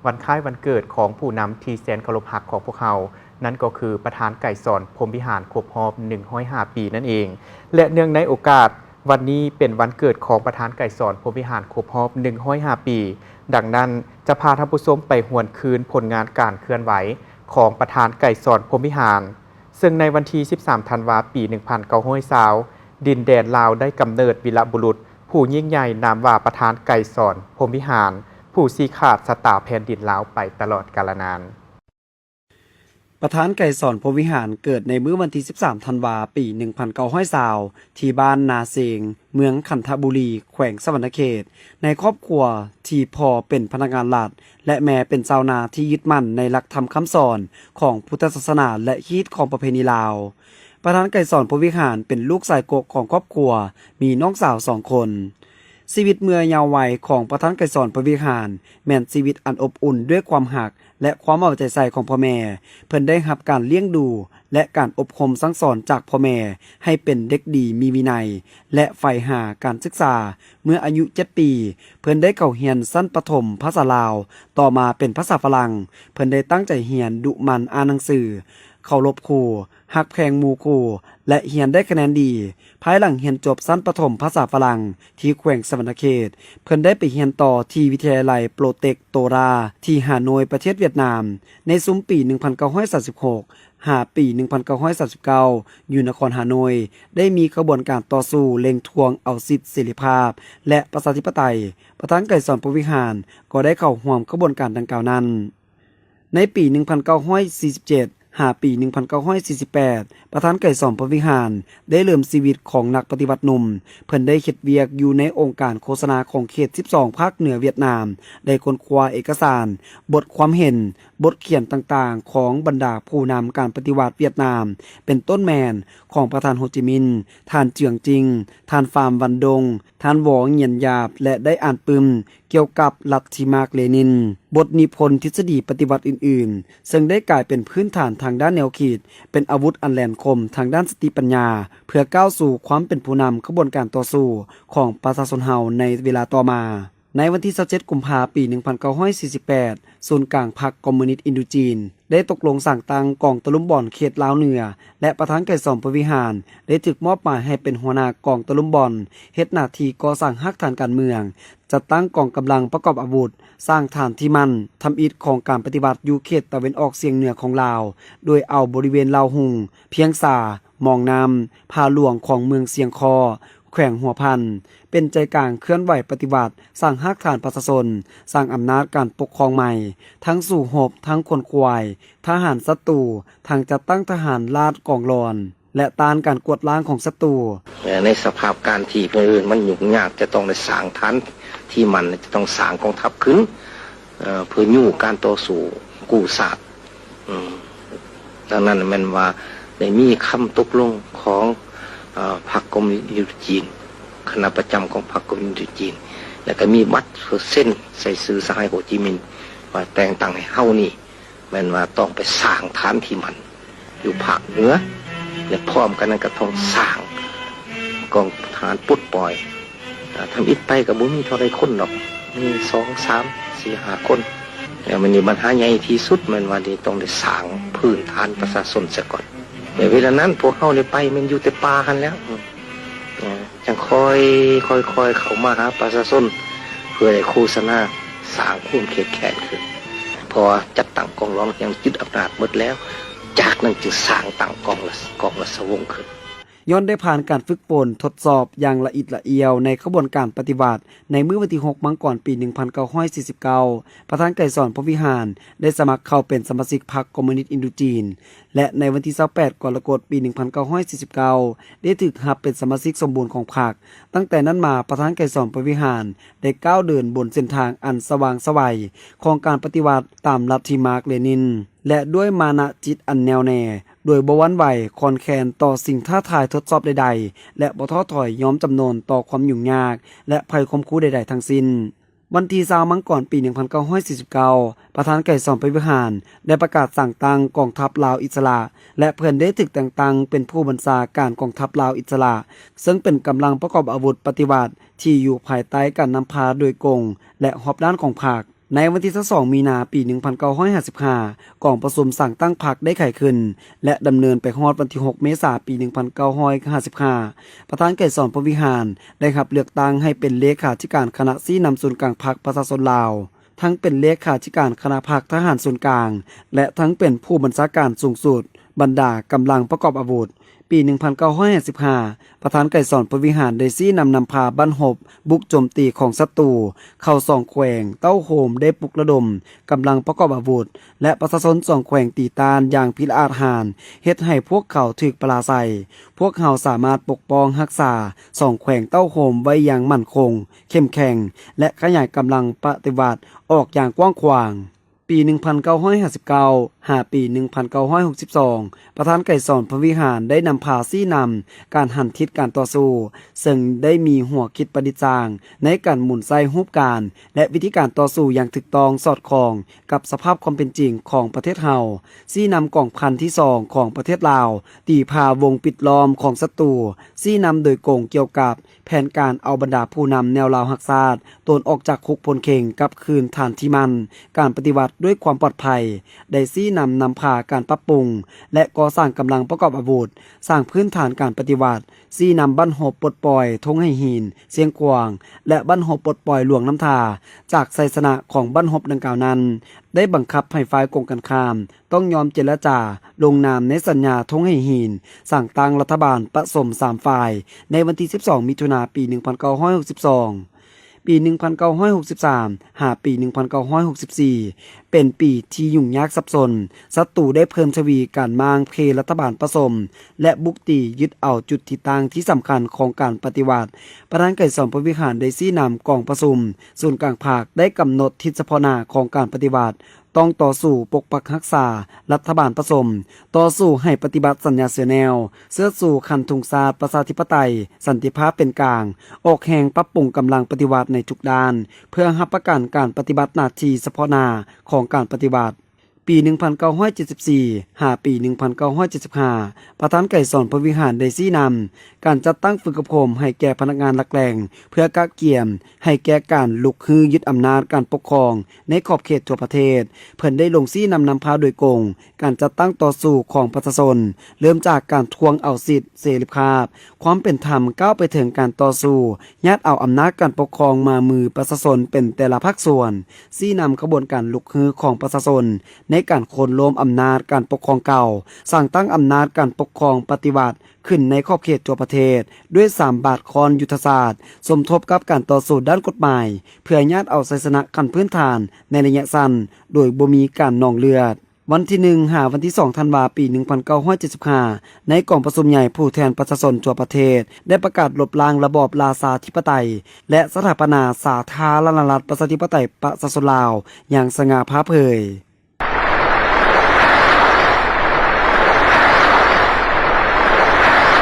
วันคล้ายวันเกิดของผู้นำที่แสนเคารพรักของพวกเขานั่นก็คือประธานไก่สอนพรหมวิหารครบรอบ105 ปีนั่นเองและเนื่องในโอกาสวันนี้เป็นวันเกิดของประธานไก่สอนพรหมวิหารครบรอบ105 ปีดังนั้นจะพาท่านผู้ชมไปหวนคืนผลงานการเคลื่อนไหวของประธานไก่สอนพรหมวิหารซึ่งในวันที่13 ธันวาคม ปี 1920 ดินแดนลาวได้กำเนิดวีรบุรุษผู้ยิ่งใหญ่นามว่าประธานไก่สอนพรหมวิหารผู้ชี้ขาดสตาแผ่นดินลาวไปตลอดกาลนานประธานไก่สอนพรหมวิหารเกิดในมื้อวันที่13 ธันวาคม ปี 1920 ที่บ้านนาเซงเมืองขันธบุรีแขวงสะหวรรณเขตในครอบครัวที่พ่อเป็นพนักงานรัฐและแม่เป็นชาวนาที่ยึดมั่นในหลักธรรมคำสอนของพุทธศาสนาและฮีตของประเพณีลาวประธานไก่สอนพรหมวิหารเป็นลูกชายโกกของครอบครัวมีน้องสาว2 คนชีวิตเมื่อยาววัยของประธานไก่สอนพรหมวิหารแม่นชีวิตอันอบอุ่นด้วยความหักและความเอาใจใส่ของพ่อแม่เพิ่นได้รับการเลี้ยงดูและการอบรมสั่งสอนจากพ่อแม่ให้เป็นเด็กดีมีวินัยและใฝ่หาการศึกษาเมื่ออายุ7 ปีเพิ่นได้เข้าเรียนชั้นประถมภาษาลาวต่อมาเป็นภาษาฝรั่งเพิ่นได้ตั้งใจเรียนดุหมั่นอ่านหนังสือเคารพครูฮักแพงหมู่ครูและเรียนได้คะแนนดีภายหลังเรียนจบชั้นประถมภาษาฝรั่งที่แขวงสะหวรรณเขตเพิ่นได้ไปเรียนต่อที่วิทยาลัยโปรเต็กโตราที่ฮานอยประเทศเวียดนามในซุ้มปี 1936 หาปี 1939 อยู่นครฮานอยได้มีขบวนการต่อสู้เล็งทวงเอาสิทธิเสรีภาพและประชาธิปไตยประธานไก่สอนพรหมวิหารก็ได้เข้าร่วมขบวนการดังกล่าวนั้นในปี 1947หาปี 1948 ประธานไก่สอนพรหมวิหารได้เริ่มชีวิตของนักปฏิวัติหนุ่มเพิ่นได้เฮ็ดเวียกอยู่ในองค์การโฆษณาของเขต 12 ภาคเหนือเวียดนามได้ค้นคว้าเอกสารบทความเห็นบทเขียนต่างๆของบรรดาผู้นำการปฏิวัติเวียดนามเป็นต้นแมนของประธานโฮจิมินห์ท่านเจืองจิงท่านฟาร์มวันดงท่านหวอเหยียนหยาบและได้อ่านปึมเกี่ยวกับลัทธิมาร์กเลนินบทนิพนธ์ทฤษฎีปฏิวัติอื่นๆซึ่งได้กลายเป็นพื้นฐานทางด้านแนวคิดเป็นอาวุธอันแหลมคมทางด้านสติปัญญาเพื่อก้าวสู่ความเป็นผู้นำขบวนการต่อสู้ของประชาชนเฮาในเวลาต่อมาในวันที่27 กุมภาพันธ์ ปี 1948 ศูนย์กลางพรรคคอมมิวนิสต์อินโดจีนได้ตกลงสั่งตั้งกองตะลุมบอนเขตลาวเหนือและประธานไก่สอนพรหมวิหารได้ถูกมอบหมายให้เป็นหัวหน้ากองตะลุมบอนเฮ็ดหน้าที่ก่อสร้างฮักฐานการเมืองจัดตั้งกองกำลังประกอบอาวุธสร้างฐานที่มั่นทำอิฐของการปฏิบัติอยู่เขตตะวันออกเฉียงเหนือของลาวโดยเอาบริเวณลาวหุงเพียงสามองนำพาหลวงของเมืองเสียงคอแขวงหัวพันเป็นใจกลางเคลื่อนไหวปฏิบัติสร้างฮักฐานประชาชนสร้างอำนาจการปกครองใหม่ทั้งสู่หบทั้งคนควายทหารศัตรูทางจัดตั้งทหารลาดกองรอนและต้านการกวดล้างของศัตรูในสภาพการที่เพื่อนมันยุ่งยากจะต้องได้สร้างฐานที่มันจะต้องสร้างกองทัพขึ้นเพื่อยู่การต่อสู้กู้ศาสตร์ดังนั้นมันว่าได้มีคำตกลงของพรรคคอมมิวนิสต์จีนคณะประจำของพรรคคอมมิวนิสต์จีนแล้วก็มีบัตรเส้นใส่ซื้อสหายโฮจิมินห์ว่าแต่งตั้งให้เฮานี่มันว่าต้องไปสร้างฐานที่มันอยู่ภาคเหนือและพร้อมกันนั้นก็ต้องสร้างกองทหารปลดปล่อยทำอิฐไปกับบุมีเท่าไรคนหรอกมี2, 3, 4, 5 คนแต่มันมีปัญหาใหญ่ที่สุดมันว่าที่ต้องได้สร้างพื้นฐานประชาชนซะก่อนในเวลานั้นพวกเขาได้ไปมันอยู่แต่ป่ากันแล้วจังค่อยเข้ามาหาประชาชนเพื่อได้โฆษณาสร้างความเข้มแข็งขึ้นพอจัดตั้งกองร้องยังยึดอำนาจหมดแล้วจากนั้นจึงสร้างตั้งกองละสวงขึ้นย้อนได้ผ่านการฝึกฝนทดสอบอย่างละเอียดละเอียวในขบวนการปฏิบัติในมื้อวันที่6 มังกรปี 1949 ประธานไก่สอนพรหมวิหารได้สมัครเข้าเป็นสมาชิกพรรคคอมมิวนิสต์อินโดจีนและในวันที่28 กรกฎาคม ปี 1949 ได้ถูกรับเป็นสมาชิกสมบูรณ์ของพรรคตั้งแต่นั้นมาประธานไก่สอนพรหมวิหารได้ก้าวเดินบนเส้นทางอันสว่างไสวของการปฏิวัติตามลัทธิมาร์กเลนินและด้วยมานะจิตอันแน่วแน่โดยบ่หวั่นไหวคอนแคนต่อสิ่งท้าทายทดสอบใดๆและบ่ท้อถอยยอมจำนนต่อความยุ่งยากและภัยคมคูใดๆทั้งสิ้นวันที่20 มังกรปี 1949 ประธานไก่สอนพรหมวิหารได้ประกาศสั่งตั้งกองทัพลาวอิสระและเพิ่นได้ถูกแต่งตั้งเป็นผู้บัญชาการกองทัพลาวอิสระซึ่งเป็นกำลังประกอบอาวุธปฏิวัติที่อยู่ภายใต้การนำพาโดยกงและหอบด้านของพรรค ในวันที่22มีนาปี 1955 กองประชุมสั่งตั้งพรรคได้ไขขึ้นและดำเนินไปฮอดวันที่ 6 เมษายน ปี 1955 ประธานไกรสอนพรหมวิหารได้รับเลือกตั้งให้เป็นเลขาธิการคณะชี้นำศูนย์กลางพรรคประชาชนลาวทั้งเป็นเลขาธิการคณะพรรคทหารส่วนกลางและทั้งเป็นผู้บัญชาการสูงสุดบรรดากำลังประกอบอาวุธปี 1955 ประธานไกรสอนพรหมวิหารได้ชี้นำพาบ้านหบบุกโจมตีของศัตรูเข้าส่องแขวงเต้าโหมได้ปลุกระดมกำลังประกอบอาวุธและประชาชนส่องแขวงตีตานอย่างพิอาจหาญเฮ็ดให้พวกเขาถูกปราศัยพวกเขาสามารถปกป้องรักษาส่องแขวงเต้าโหมไว้อย่างมั่นคงเข้มแข็งและขยายกำลังปฏิวัติออกอย่างกว้างขวางปี 1959 ปี 1962 ประธานไกรสอนพรหมวิหารได้นำพาชี้นำการหันทิศการต่อสู้ซึ่งได้มีหัวคิดประดิษฐ์สร้างในการหมุนไส้รูปการและวิธีการต่อสู้อย่างถูกต้องสอดคล้องกับสภาพความเป็นจริงของประเทศเฮาชี้นำกองพันที่2ของประเทศลาวตีพาวงปิดล้อมของศัตรูชี้นำโดยโกงเกี่ยวกับแผนการเอาบรรดาผู้นำแนวลาวหักษาตตนออกจากคุกพลเข่งกลับคืนฐานที่มันการปฏิวัติด้วยความปลอดภัยได้ชี้นำพาการปรับปรุงและก่อสร้างกำลังประกอบอาวุธสร้างพื้นฐานการปฏิวัติชี้นำบ้านหบปลดปล่อยทงให้หินเสียงกวางและบ้านหบปลดปล่อยหลวงน้ำทาจากไสยชนะของบ้านหบดังกล่าวนั้นได้บังคับให้ฝ่ายกงกันข้ามต้องยอมเจรจาลงนามในสัญญาทงให้หินสั่งตั้งรัฐบาลผสม3ฝ่ายในวันที่12มิถุนายนปี 1962 ปี 1963 ปี 1964 เป็นปีที่ยุ่งยากซับซ้อนศัตรูได้เพิ่มทวีการมางเพรัฐบาลผสมและบุกตียึดเอาจุดที่ตั้งที่สำคัญของการปฏิวัติประธานไกรสอนพรหมวิหารได้ชี้นำกองประชุมศูนย์กลางภาคได้กำหนดทิศเฉพาะหน้าของการปฏิวัติต้องต่อสู้ปกปักรักษารัฐบาลผสมต่อสู้ให้ปฏิบัติสัญญาเสือแนวเสื้อสู่คันธงศาสตร์ประชาธิปไตยสันติภาพเป็นกลางออกแห่งปรับปรุงกำลังปฏิวัติในทุกด้านเพื่อรับประกันการปฏิบัติหน้าที่เฉพาะหน้าของการปฏิวัติปี 1974 ปี 1975 ประธานไกรสอนพรหมวิหารได้ชี้นำการจัดตั้งฝึกอบรมให้แก่พนักงานหลักแหล่งเพื่อกะเกี่ยมให้แก่การลุกฮือยึดอำนาจการปกครองในขอบเขตทั่วประเทศเพิ่นได้ลงชี้นำพาโดยกงการจัดตั้งต่อสู้ของประชาชนเริ่มจากการทวงเอาสิทธิเสรีภาพความเป็นธรรมก้าวไปถึงการต่อสู้ยัดเอาอำนาจการปกครองมามือประชาชนเป็นแต่ละภาคส่วนชี้นำกระบวนการลุกฮือของประชาชนในการโค่นล้มอำนาจการปกครองเก่าสร้างตั้งอำนาจการปกครองปฏิวัติขึ้นในขอบเขตทั่วประเทศด้วย3บาทคอนยุทธศาสตร์สมทบกับการต่อสู้ด้านกฎหมายเพื่อญาติเอาชัยชนะขั้นพื้นฐานในระยะสั้นโดยบ่มีการนองเลือดวันที่1วันที่2ธันวาคมปี 1975 ในกองประชุมใหญ่ผู้แทนประชาชนทั่วประเทศได้ประกาศลบล้างระบอบราชาธิปไตยและสถาปนาสาธารณรัฐประชาธิปไตยประชาชนลาวอย่างสง่าผ่าเผย